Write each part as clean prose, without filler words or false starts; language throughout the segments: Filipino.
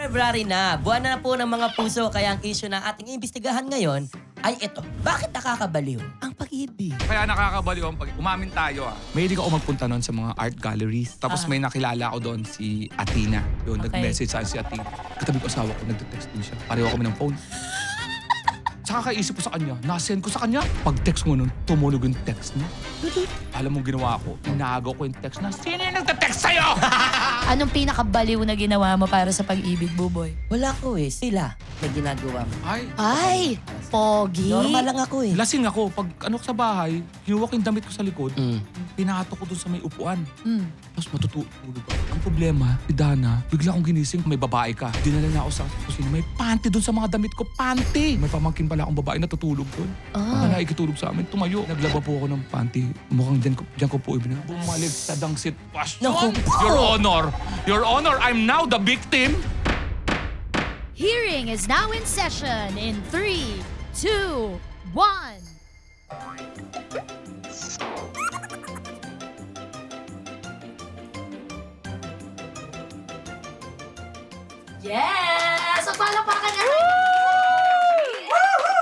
February na, buwan na po ng mga puso, kaya ang issue na ating iimbestigahan ngayon ay ito. Bakit nakakabaliw ang pag-ibig? Kaya nakakabaliw ang umamin tayo Mahilig ako magpunta noon sa mga art galleries. Tapos may nakilala ako doon si Athena. Doon nag-message sa si Athena. Katabi ko asawa ko, nagte-text din siya. Pareho kami ng phone. Saka kaisip ko sa kanya, nasend ko sa kanya. Pag-text mo nun, tumunog yung text niya. Alam mo ginawa ko, inagaw ko yung text na, sino yung nagte-text sa'yo? Anong pinakabaliw na ginawa mo para sa pag-ibig, Buboy? Wala ko sila may ginagawa mo. Ay, pogi. Normal lang ako Lasing ako. Pag sa bahay, hinuwak yung damit ko sa likod, pinahato ko dun sa may upuan. Tapos matutulog ako. Ang problema, si Dana, bigla akong ginising, may babae ka. Dinala na ako sa kusina, may panty dun sa mga damit ko. Panty! May pamangkin pala akong babae na tutulog dun. Nakikitulog sa amin, tumayo. Naglaba po ako ng panty. Mukhang dyan ko po ibina. Bumalik sa dangsit passion. Your Honor! Your Honor, I'm now the victim! Hearing is now in session in 3, 2, 1. Yes! So, palapakan na rin!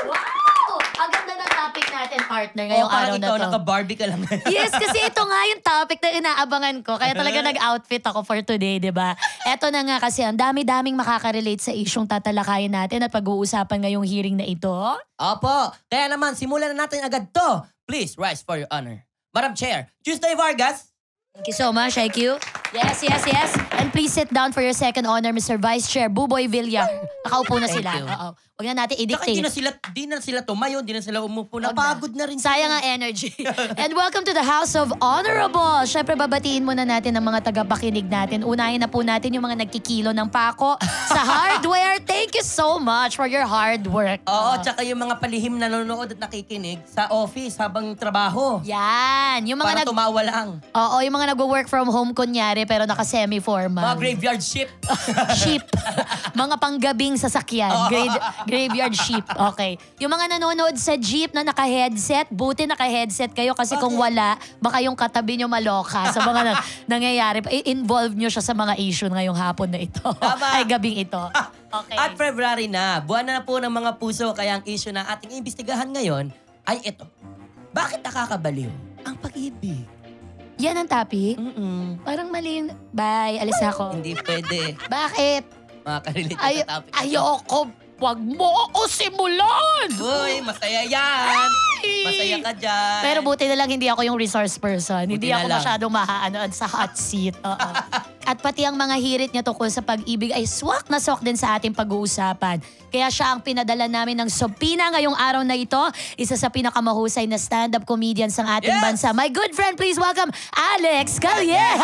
Wow! Ang ganda ng topic natin, partner, ngayong araw na to. Parang ikaw, naka-Barbie ka lang. Yes, kasi ito nga yung topic na inaabangan ko. Kaya talaga nag-outfit ako for today, di ba? Eto na nga kasi, ang dami-daming makaka-relate sa isyong tatalakayin natin at pag-uusapan ngayong hearing na ito. Opo. Kaya naman, simulan na natin agad to. Please, rise for your honor. Madam Chair, Tuesday Vargas. Thank you so much, IQ. Yes, yes, yes. And please sit down for your second honor, Mr. Vice Chair Buboy Villar. Nakaupo na sila. Oo. Huwag na natin Saka i-dictate. di na sila tumayo, di na sila umupo. Napagod na rin. Sayang ang energy. And welcome to the House of Honorable. Siyempre, babatiin muna natin ang mga tagapakinig natin. Unahin na po natin yung mga nagkikilo ng pako sa hardware. Thank you so much for your hard work. Oo, tsaka yung mga palihim nanonood at nakikinig sa office habang trabaho. Yan. Yung mga Para tumawa lang. Oo, yung mga nag-work from home kunyari pero naka-semi-formal. Mga graveyard ship. Sheep. Mga panggabing sasakyan. Graveyard sheep. Okay. Yung mga nanonood sa jeep na naka-headset, buti naka-headset kayo kasi kung wala, baka yung katabi nyo maloka sa mga nangyayari. I-involve nyo siya sa mga issue ngayong hapon na ito. Tama. Ay, gabing ito. Okay. At February na, buwan na po ng mga puso, kaya ang issue na ating iimbestigahan ngayon ay ito. Bakit nakakabaliw ang pag-ibig? Yan ang topic? Parang mali. Bye, alis ako. Hindi pwede. Bakit? Makakarelate sa topic. Ayoko. Wag mo ako simulan! Uy, masaya yan. Masaya ka dyan. Pero buti na lang hindi ako yung resource person. Hindi na ako lang. masyadong mahaano sa hot seat. Oo. At pati ang mga hirit niya tungkol sa pag-ibig ay swak na swak din sa ating pag-uusapan. Kaya siya ang pinadala namin ng subpina ngayong araw na ito. Isa sa pinakamahusay na stand-up comedians ng ating bansa. My good friend, please welcome Alex Calleja!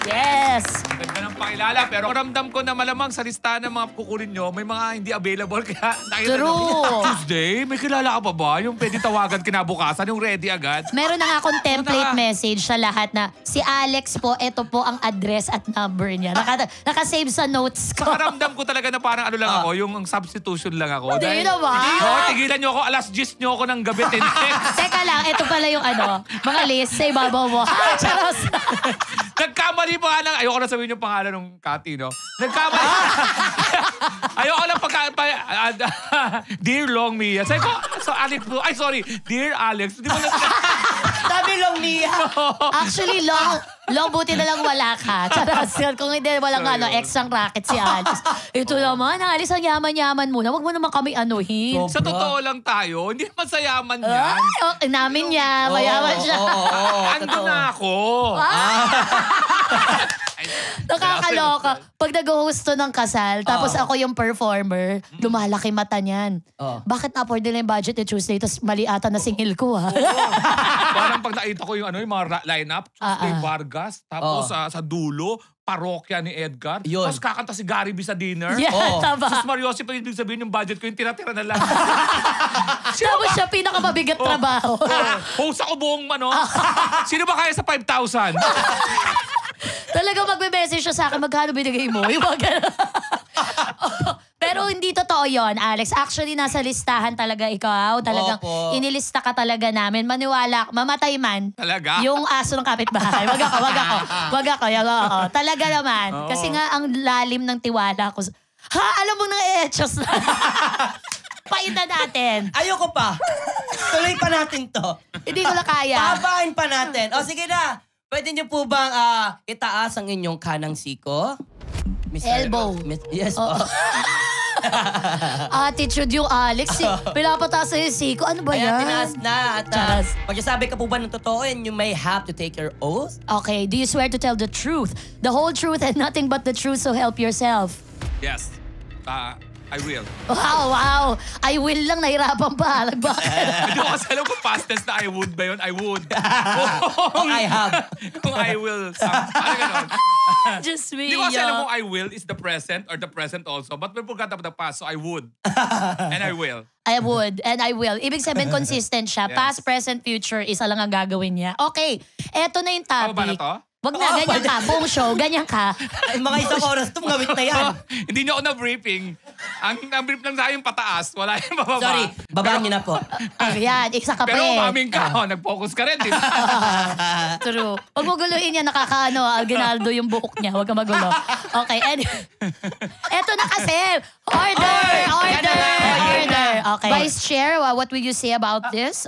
Yes! Ganda ng pakilala, pero ramdam ko na malamang sa listahan ng mga kukunin nyo, may mga hindi available. Kaya nakita nyo, Tuesday, may kilala ka pa ba? Yung pwede tawagan kinabukasan, yung ready agad. Meron na nga akong template message sa lahat na si Alex po, ito po ang address at number niya. Naka-save sa notes ko. Saka ramdam ko talaga na parang ano lang ako, yung substitution lang ako. Hindi naman. Hindi, tigilan nyo ako, alas 10 nyo ako ng gabi. Teka lang, ito pala yung mga list sa ibabaw mo. Charos! Nagkamali pa nga ng, ayoko na sabihin yung pangalan ng Cathy, no? Nagkamali. Ayoko lang Dear Long Mia. Sabi ko, Alex, ay sorry, Dear Alex. Hindi mo na Sabi Long Mia. Actually, long buti na lang wala ka. Charos, kung hindi walang extra racket si Alex. Ito naman, Alex, ang yaman-yaman muna. Huwag mo naman kami anuhin. Sa totoo lang tayo, hindi naman sa yaman yan. Okay, namin niya, mayaman siya. Andun na ako. Nakakaloka. Pag nag-host to ng kasal, tapos ako yung performer, lumalaki mata niyan. Bakit na-afford nila yung budget ni Tuesday, tapos mali ata na singil ko Parang pag nakita ko yung mga line-up, Tuesday Vargas, tapos sa dulo, parokya ni Edgar. Yun. Tapos kakanta si Gary B sa dinner. Yeah, tama. Sus Mariosi pa ibig sabihin yung budget ko, yung tira-tira na lang. Tapos siya pinakamabigat trabaho. Host ako buong Sino ba kaya sa 5,000? Talaga magbe-message siya sa akin, magkano binigay mo? Yung mga ganun. Pero hindi totoo totoo yon, Alex. Actually, nasa listahan talaga ikaw. Talagang Opo. inilista ka talaga namin. Maniwala, mamatay man. Talaga? Yung aso ng kapitbahay. Wag ako. Oo. Talaga naman. Oo. Kasi nga, ang lalim ng tiwala ko. Ha? Alam mo nang etchos na. Paita natin. Ayoko pa. Tuloy pa natin to. Hindi ko na kaya. Papain pa natin. O sige na. Pwede niyo po bang itaas ang inyong kanang siko? Mr. Elbow. Yes Oh. po. Attitude yung Alex. Pinapataas sa yung siko. Ano ba Kaya yan? tinaas na. At Charas. pagsasabi ka po ba ng totoo and you may have to take your oath? Okay, do you swear to tell the truth? The whole truth and nothing but the truth, so help yourself. Yes. I will. Wow. I will lang, nahirapan pa. Bakit? Hindi ko kasi alam kung past tense na I would ba yun? I would. Oh, I have. Kung I will. Ano ganon? Just me. Hindi ko kasi alam kung I will is the present or the present also. But we forgot about the past, so I would. And I will. I would and I will. Ibig sabihin, consistent siya. Yes. Past, present, future, isa lang ang gagawin niya. Okay, eto na yung Tama ba na topic. to? Wag na, ganyan ka. Buong show, ganyan ka. Ay, mga isang oras to, ngawit na yan. Hindi niyo ako na-briefing. Ang na-brief lang sa yung pataas, wala yung bababa. Sorry, babaan niyo na po. Yan, isa ka pa Pero eh. umamin ka, nag-focus ka rin, di ba? True. Huwag mo guluhin yan, nakakaano, Aguinaldo yung buhok niya. Huwag ka magulo. Okay, and eto na kasi. Order. Okay. Vice Chair, what will you say about this?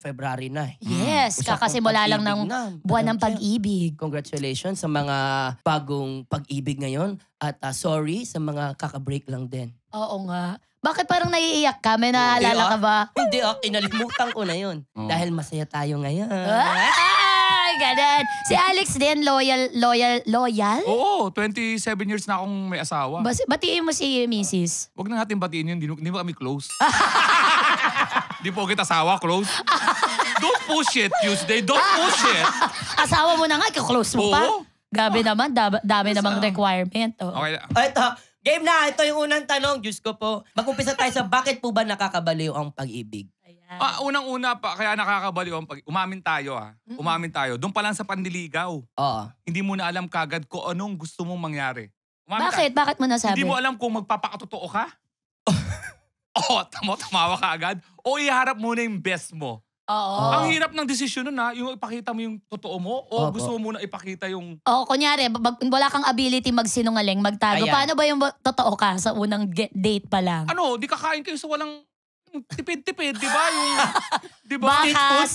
February na eh. Yes, Isa pong kakasimula lang ng pag-ibig na. buwan ng pag-ibig. Congratulations sa mga bagong pag-ibig ngayon. At sorry sa mga kakabreak lang din. Oo nga. Bakit parang naiiyak ka? May naalala ka ba? Hindi kinalimutan ko na yun. Dahil masaya tayo ngayon. Ay, ganun. Si Alex din, loyal? Oo, 27 years na akong may asawa. Batiin mo si Mrs. Huwag na natin batiin yun, hindi mo kami close. Di po kita asawa, close. Don't push it, Tuesday. Don't push it. Asawa mo na nga, close mo pa. Oo. Gabi naman, dami namang requirement. Oh. Okay. Ito, game na. Ito yung unang tanong. Diyos ko po. Mag-umpisa tayo sa bakit po ba nakakabaliw ang pag-ibig? Ayan. Unang-una pa, kaya nakakabaliw ang umamin tayo Umamin tayo. Doon pa lang sa pandiligaw. Oo. Hindi mo na alam kagad kung anong gusto mong mangyari. Umamin Bakit? Bakit mo nasabi? Hindi mo alam kung magpapakatotoo ka? Tumawa ka agad? O iharap muna yung best mo? Oo. Ang hirap ng desisyon nun yung ipakita mo yung totoo mo o Opo. gusto mo muna ipakita yung... Oo, kunyari, wala kang ability magsinungaling, magtago. Ayan. Paano ba yung totoo ka sa unang date pa lang? Di kakain kayo sa walang tipid-tipid, di ba? Yung, di ba?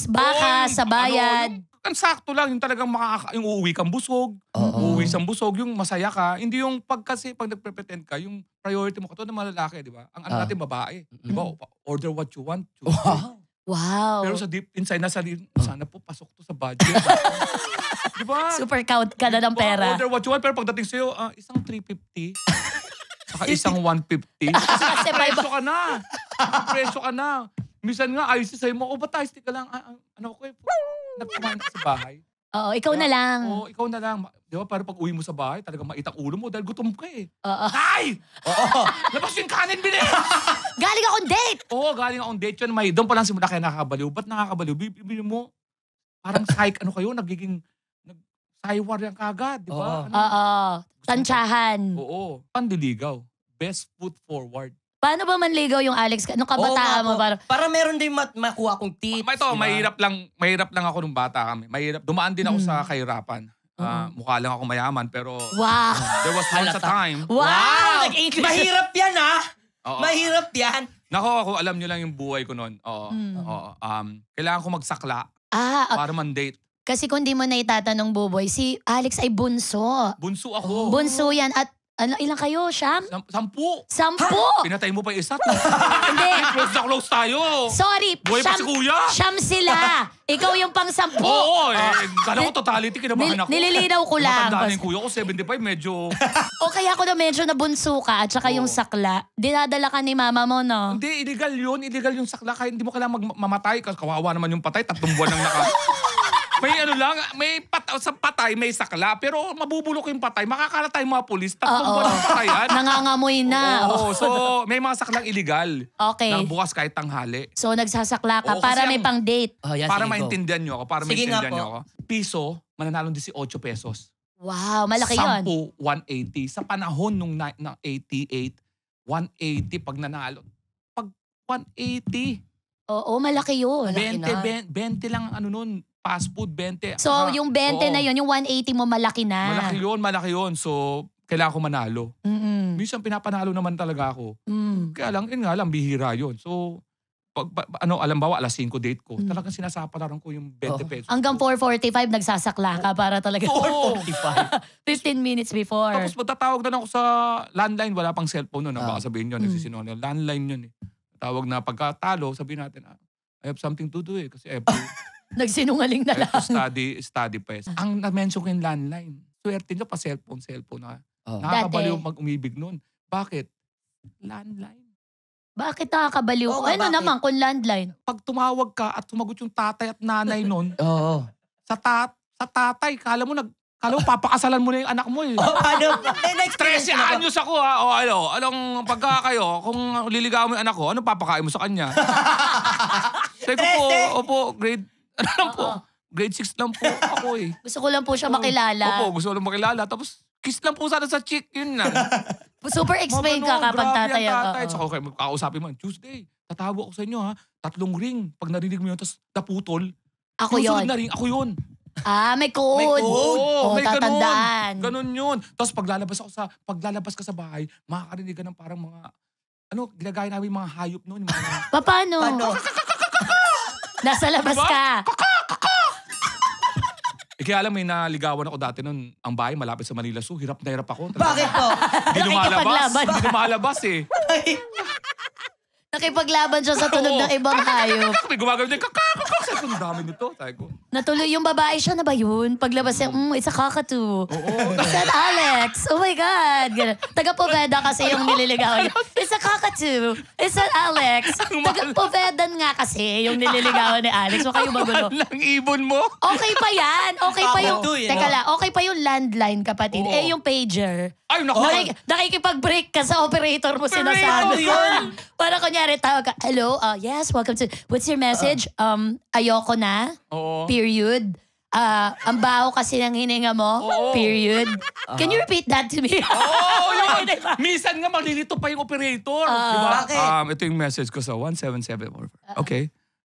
Bakas, sa bayad. Ang sakto lang, yung talagang yung uuwi kang busog, uuwi sang busog, yung masaya ka. Hindi yung pag nagpre-pretend ka, yung priority mo, katulad ng mga lalaki, di ba? Ang natin babae, di ba? Order what you want. Wow. Pero sa deep inside, sana po pasok to sa budget. Di ba? Super count ka na ng pera. Order what you want, pero pagdating sa'yo, isang 350. Saka isang 150. Kasi Presyo ka na. Presyo ka na. Minsan nga, ayos sa'yo mo, ba't ayos ka lang? Nagkumain ka sa bahay. Oo, ikaw na lang. Oo, ikaw na lang. Di ba, para pag uwi mo sa bahay, talagang maitak ulo mo dahil gutom ka eh. Oo. Ay! Oo! Labas yung kanin, bilis! Galing akong date! Oo, galing akong date yun. Doon pa lang simula kaya nakakabaliw. Ba't nakakabaliw? Bibili mo, parang kayo, nagiging saywar yan kagad, di ba? Oo. Tansyahan. Oo. Pandiligaw. Best foot forward. Paano ba manligaw yung Alex? Nung kabataan mo? Para meron din makuha kong tips. Ito, mahirap lang ako nung bata kami. Dumaan din ako sa kahirapan. Mukha lang ako mayaman, pero Wow. there was once a time. Wow! Mahirap yan Oo. Mahirap yan. Nako, ako alam nyo lang yung buhay ko noon. Oo. Kailangan ko magsakla para man-date. Kasi kung di mo na itatanong, Buboy, si Alex ay bunso. Bunso ako. Bunso yan. At ilang kayo, Siyam? 10. 10? Pinatay mo pa yung isa. Hindi. Close na close tayo. Sorry. Buhay pa si kuya. Siyam sila. Ikaw yung pang 10. Oo, kala ko totality, kinabahan ako. Nililinaw ko lang. Matanda na yung kuya ko, 75, medyo... O kaya ako na medyo nabunso ka at saka yung sakla. Dinadala ka ni mama mo, no? Hindi, illegal yun. Illegal yung sakla. Kaya hindi mo kailangan mamatay. Kawawa naman yung patay. 3 buwan nang May sa patay may sakla. Pero mabubulok yung patay. Makakalatay mga pulis. 3 buwan ng patayan. Nangangamoy na. Oo. So, may mga saklang illegal. Okay. Na bukas kahit tanghali. So, nagsasakla ka Oo, para kasi may pang-date. Para maintindihan nyo ako. Sige nga po. Piso, mananalong 18 pesos. Wow, malaki yun. 10, 180. Sa panahon nung 88, 180 pag nanalo. Pag 180, Oo, malaki yun. Malaki na. 20 lang ano nun, fast food, 20. So, yung 20 oo. na yun, yung 180 mo malaki na. Malaki yun. So, kailangan ko manalo. Mm-mm. Minsan pinapanalo naman talaga ako. Mm. Kaya lang, yun nga lang, bihira yun. So, alam ba, alas 5 date ko, talagang sinasapalaran ko yung 20 pesos. Hanggang 4:45 nagsasakla ka para talaga. Oo. 15 minutes before. Tapos magtatawag na ako sa landline, wala pang cellphone nun. Baka sabihin nyo, Mm. nagsisinungaling. Landline yun eh. Tawag na pagkatalo, sabihin natin, I have something to do eh. Kasi I have to, Nagsinungaling na I have to lang. study pa eh. Ang na-mention ko yung landline. Swerte nyo pa cellphone na. Oh. Nakakabaliw Dati. pag umibig nun. Bakit? Landline. Bakit nakakabaliw? Oo nga, Ano bakit? naman kung landline? Pag tumawag ka at sumagot yung tatay at nanay nun, Oo. sa tatay, kala mo papakasalan mo na yung anak mo eh. Paano? Na-experience 13 mo na ba? anyos ako ha. O anong pagka kayo, kung liligawan mo yung anak ko, anong papakain mo sa kanya? Sabi ko po, 13? opo, grade, ano lang po, grade 6 lang po ako eh. Gusto ko lang po siya makilala. Opo, gusto ko lang makilala. Tapos, kiss lang po sana sa cheek, yun lang. Super explain ka Mga kapag grabe tatay. ang tatay. Oo. Saka okay, kakausapin mo, Tuesday, tatawag ako sa inyo ha. 3 ring. Pag narinig mo yun, tapos naputol. Ako Yung sunod yon. na ring, ako yun. May code. May code. Oo, Oo, may tatandaan. Ganun yun. Tapos paglalabas ka sa bahay, makakarinig ka ng parang mga, ginagaya namin mga hayop noon. Paano? Paano? Nasa labas Diba? ka. Kaya alam, may naligawan ako dati noon. Ang bahay malapit sa Manila Zoo. Hirap na hirap ako. Bakit po? Hindi lumalabas. Nakikipaglaban. Hindi lumalabas eh. Nakipaglaban siya sa tunog ng ibang hayop. May gumagano din, kakakakak. Sabi ko, ang dami nito. Sabi ko, Natuloy yung babae siya na ba yun? Paglabas niya, it's a cockatoo. oo. Is that Alex? Oh my God. Ganun. Taga-Poveda kasi yung nililigawan niya. It's a cockatoo. Is that Alex? Taga-Povedan nga kasi yung nililigawan ni Alex. Huwag kayo magulo. Lang ibon mo. Okay pa yan. Okay pa yung... Cockatoo, Teka lang, okay pa yung landline, kapatid. Oo. Eh, yung pager. Ay, naku. Nakikipag-break ka sa operator mo sinasabi. yun. Para kunyari tawag ka, hello, yes, welcome to, what's your message? Ayoko na, Oo. period. Ang baho kasi ng hininga mo, Oo. period. Can you repeat that to me? Oo, yun. Minsan nga malilito pa yung operator. Diba? Bakit? Ito yung message ko sa 17744. Okay.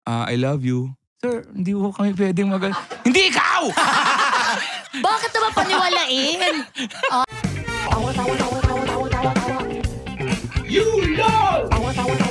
I love you. Sir, hindi ko kami pwedeng Hindi ikaw! Bakit naman paniwalain? You know!